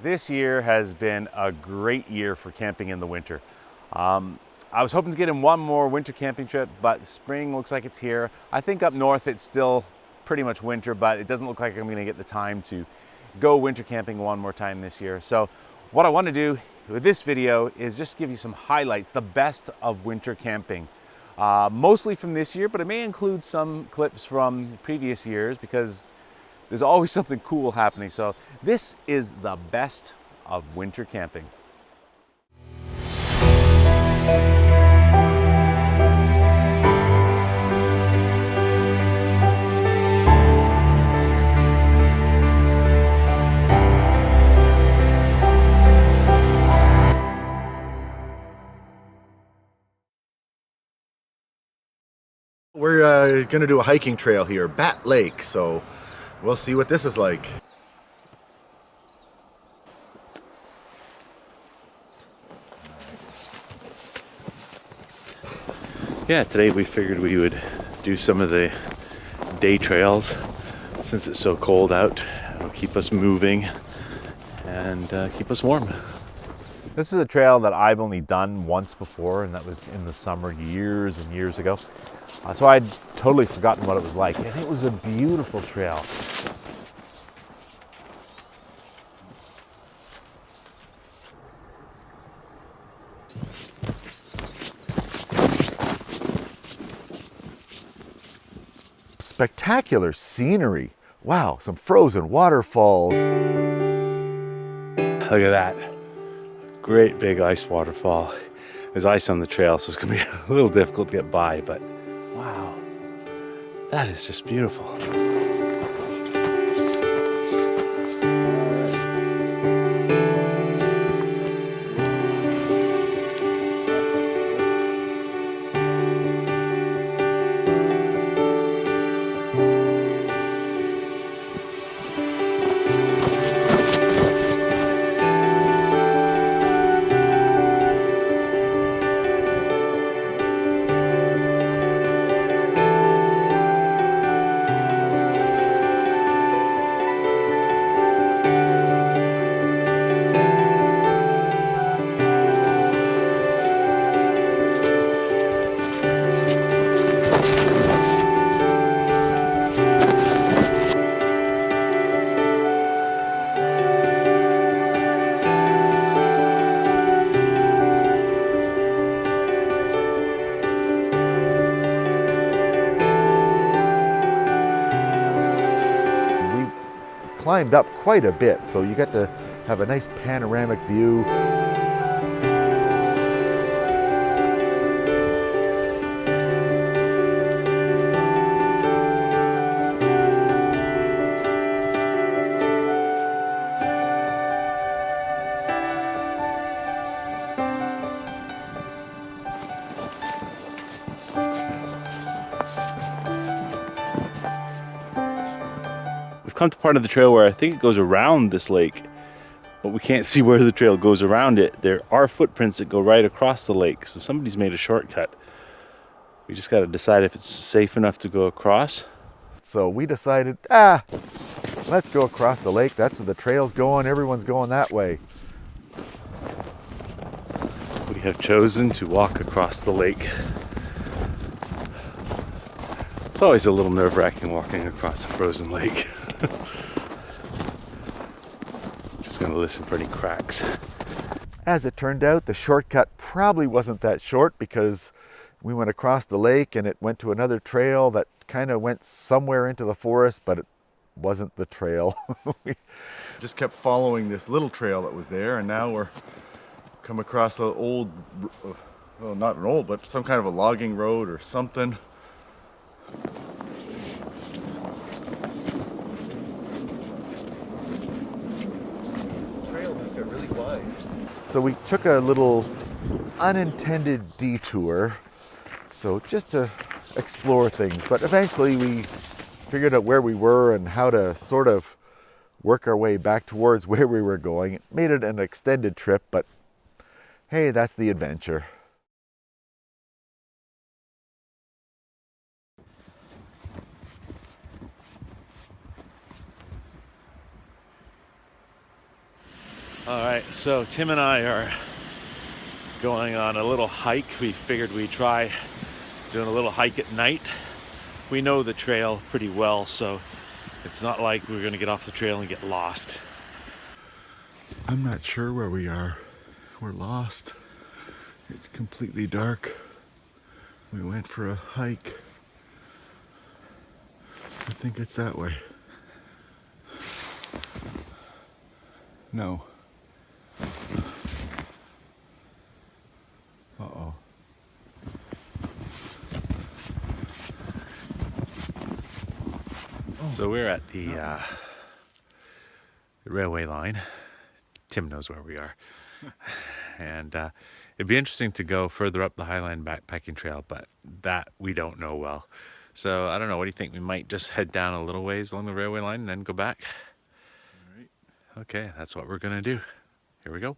This year has been a great year for camping in the winter. I was hoping to get in one more winter camping trip, but spring looks like it's here. I think up north it's still pretty much winter, but it doesn't look like I'm gonna get the time to go winter camping one more time this year. So what I want to do with this video is just give you some highlights, the best of winter camping. Mostly from this year, but it may include some clips from previous years because there's always something cool happening. So this is the best of winter camping. We're going to do a hiking trail here, Bat Lake, so we'll see what this is like. Yeah, today we figured we would do some of the day trails since it's so cold out. It'll keep us moving and keep us warm. This is a trail that I've only done once before, and that was in the summer years and years ago. So I'd totally forgotten what it was like, and it was a beautiful trail. Spectacular scenery. Wow, some frozen waterfalls. Look at that. Great big ice waterfall. There's ice on the trail, so it's gonna be a little difficult to get by, but wow, that is just beautiful. Climbed up quite a bit, so you get to have a nice panoramic view. We've come to part of the trail where I think it goes around this lake, but we can't see where the trail goes around it. There are footprints that go right across the lake, so somebody's made a shortcut. We just got to decide if it's safe enough to go across. So we decided, let's go across the lake. That's where the trail's going. Everyone's going that way. We have chosen to walk across the lake. It's always a little nerve-wracking walking across a frozen lake. Just gonna listen for any cracks. As it turned out, the shortcut probably wasn't that short because we went across the lake and it went to another trail that kind of went somewhere into the forest, but it wasn't the trail. We just kept following this little trail that was there, and now we're come across an old, well, not an old, but some kind of a logging road or something. Just got really wide. So we took a little unintended detour, so just to explore things, but eventually we figured out where we were and how to sort of work our way back towards where we were going. It made it an extended trip, but hey, that's the adventure. All right, so Tim and I are going on a little hike. We figured we'd try doing a little hike at night. We know the trail pretty well, so it's not like we're gonna get off the trail and get lost. I'm not sure where we are. We're lost. It's completely dark. We went for a hike. I think it's that way. No. Uh-oh. So we're at the railway line. Tim knows where we are. And it'd be interesting to go further up the Highland backpacking trail, but that we don't know well. So I don't know, what do you think? We might just head down a little ways along the railway line and then go back? All right. Okay, that's what we're gonna do. Here we go.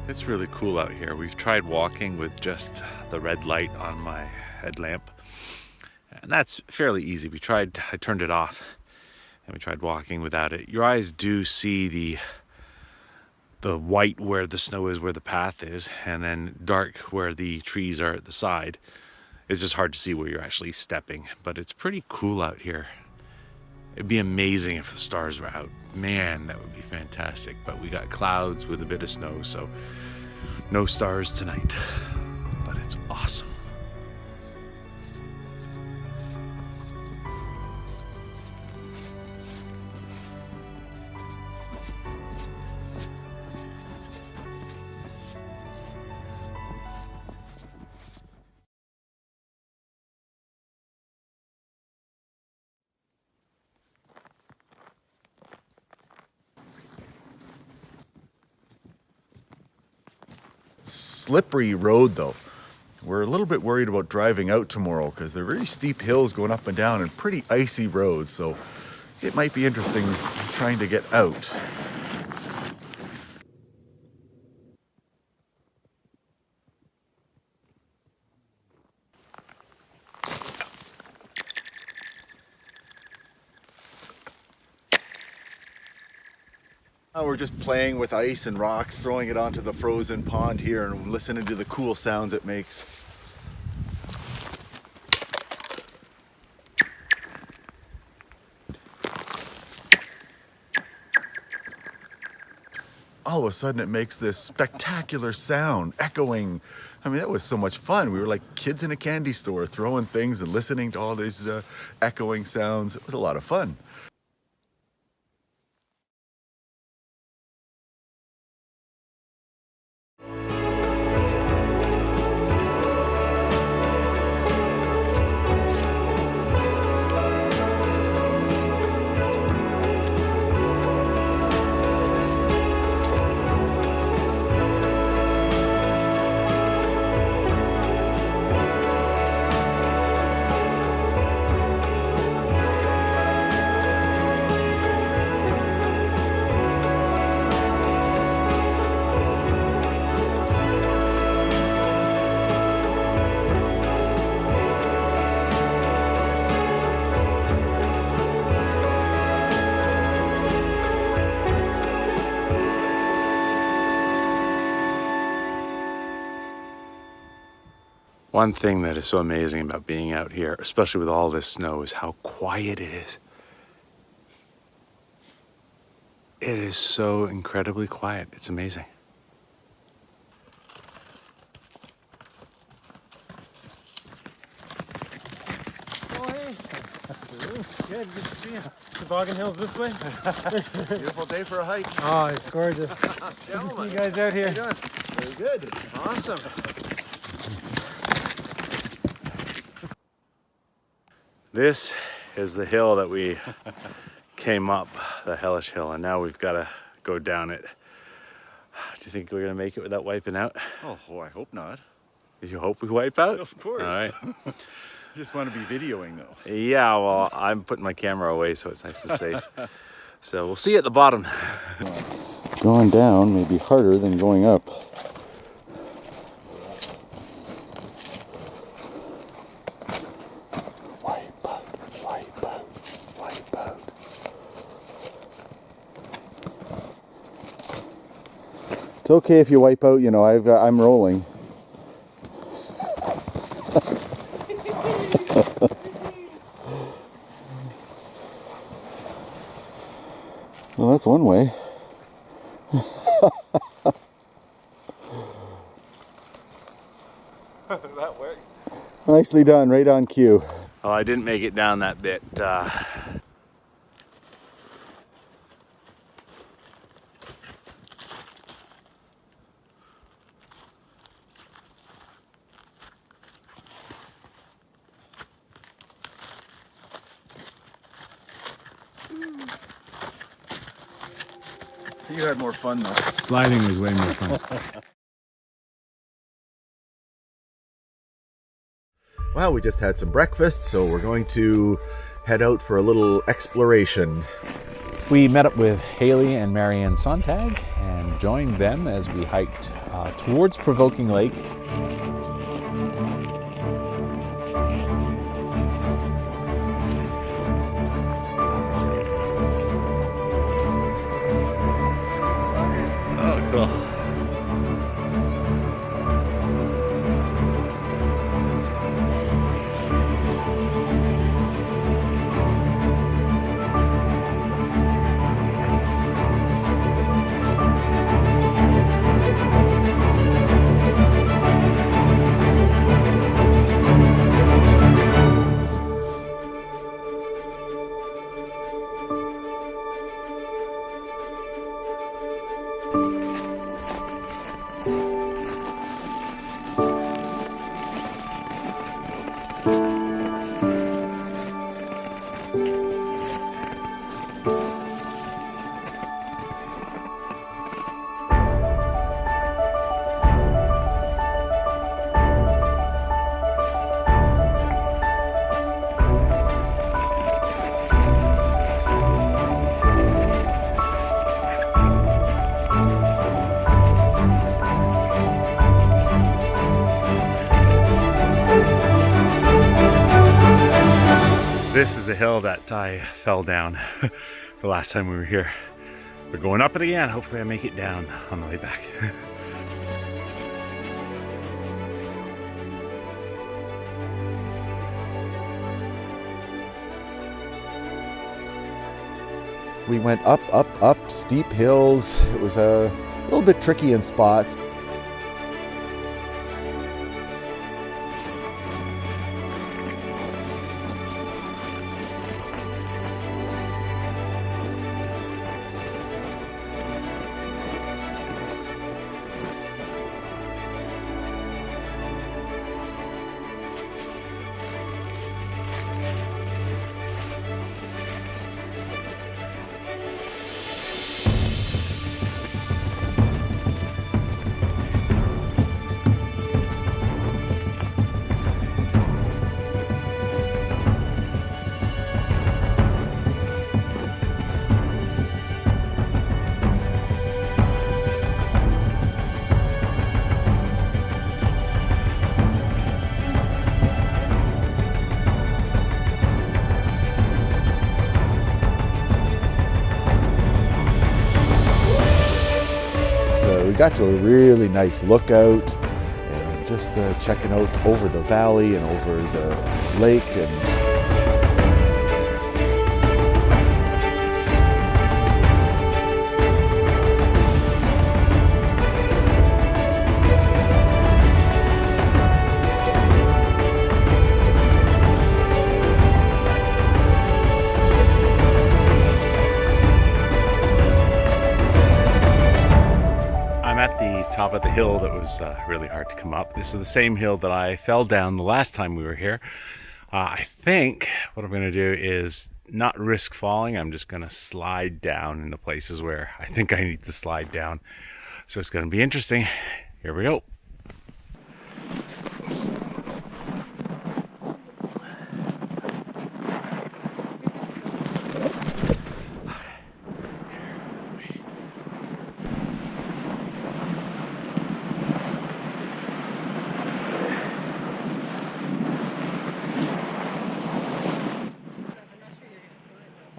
It's really cool out here. We've tried walking with just the red light on my headlamp, and that's fairly easy. I turned it off, and we tried walking without it. Your eyes do see the white where the snow is, where the path is, and then dark where the trees are at the side. It's just hard to see where you're actually stepping, but it's pretty cool out here. It'd be amazing if the stars were out. Man, that would be fantastic. But we got clouds with a bit of snow, so no stars tonight. But it's awesome. Slippery road though. We're a little bit worried about driving out tomorrow because they're very steep hills going up and down and pretty icy roads, so it might be interesting trying to get out. We're just playing with ice and rocks, throwing it onto the frozen pond here and listening to the cool sounds it makes. All of a sudden it makes this spectacular sound, echoing. I mean, that was so much fun. We were like kids in a candy store throwing things and listening to all these echoing sounds. It was a lot of fun. One thing that is so amazing about being out here, especially with all this snow, is how quiet it is. It is so incredibly quiet. It's amazing. Oh, hey. Good to see you. Toboggan Hills this way? Beautiful day for a hike. Oh, it's gorgeous. Good to see you guys out here. Very good. Awesome. This is the hill that we came up, the hellish hill, and now we've got to go down it. Do you think we're going to make it without wiping out? Oh, I hope not. You hope we wipe out? Of course. All right. Just want to be videoing though. Yeah, well, I'm putting my camera away, so it's nice and safe. So we'll see you at the bottom. Going down may be harder than going up. Wipe out, wipe out, wipe out. It's okay if you wipe out, you know, I'm rolling. Well, that's one way. That works. Nicely done, right on cue. Oh, I didn't make it down that bit. You had more fun though. Sliding was way more fun. Well, we just had some breakfast, so we're going to head out for a little exploration. We met up with Haley and Marianne Sontag and joined them as we hiked towards Provoking Lake. Oh, cool. This is the hill that I fell down the last time we were here. We're going up it again. Hopefully I make it down on the way back. We went up, up, up, steep hills. It was a little bit tricky in spots. We got to a really nice lookout and just checking out over the valley and over the lake. And top of the hill that was really hard to come up. This is the same hill that I fell down the last time we were here. I think what I'm going to do is not risk falling. I'm just going to slide down in the places where I think I need to slide down. So it's going to be interesting. Here we go.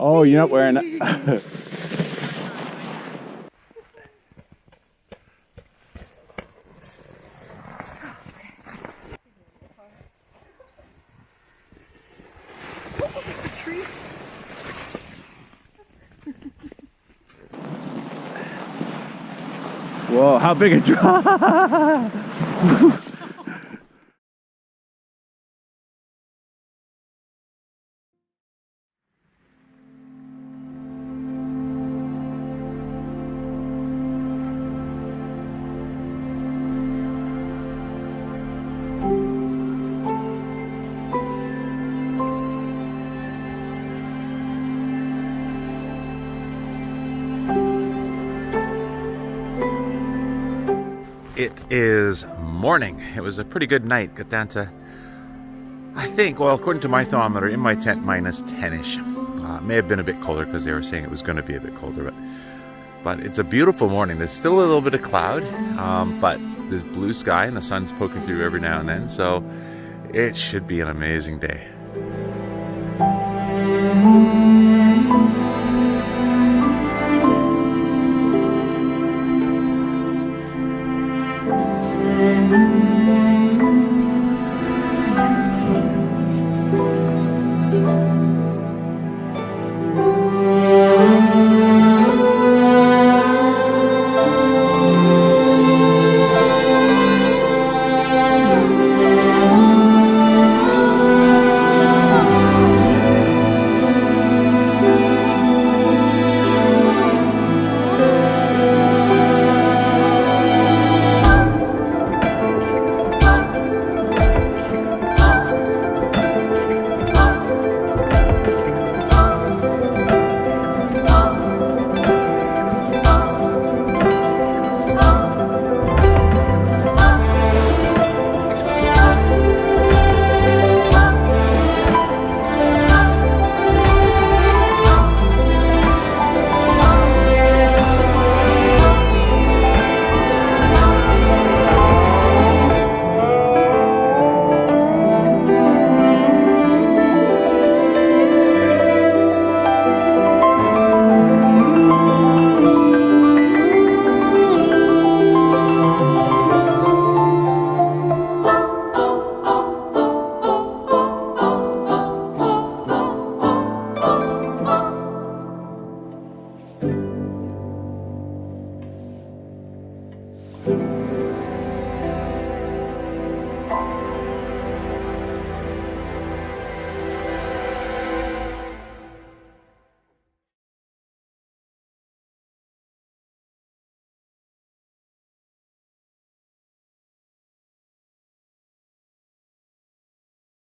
Oh, you're not wearing it. Whoa, how big a drop! It is morning. It was a pretty good night. Got down to, I think, well, according to my thermometer, in my tent, minus 10-ish. May have been a bit colder because they were saying it was going to be a bit colder, but it's a beautiful morning. There's still a little bit of cloud, but there's blue sky and the sun's poking through every now and then, so it should be an amazing day.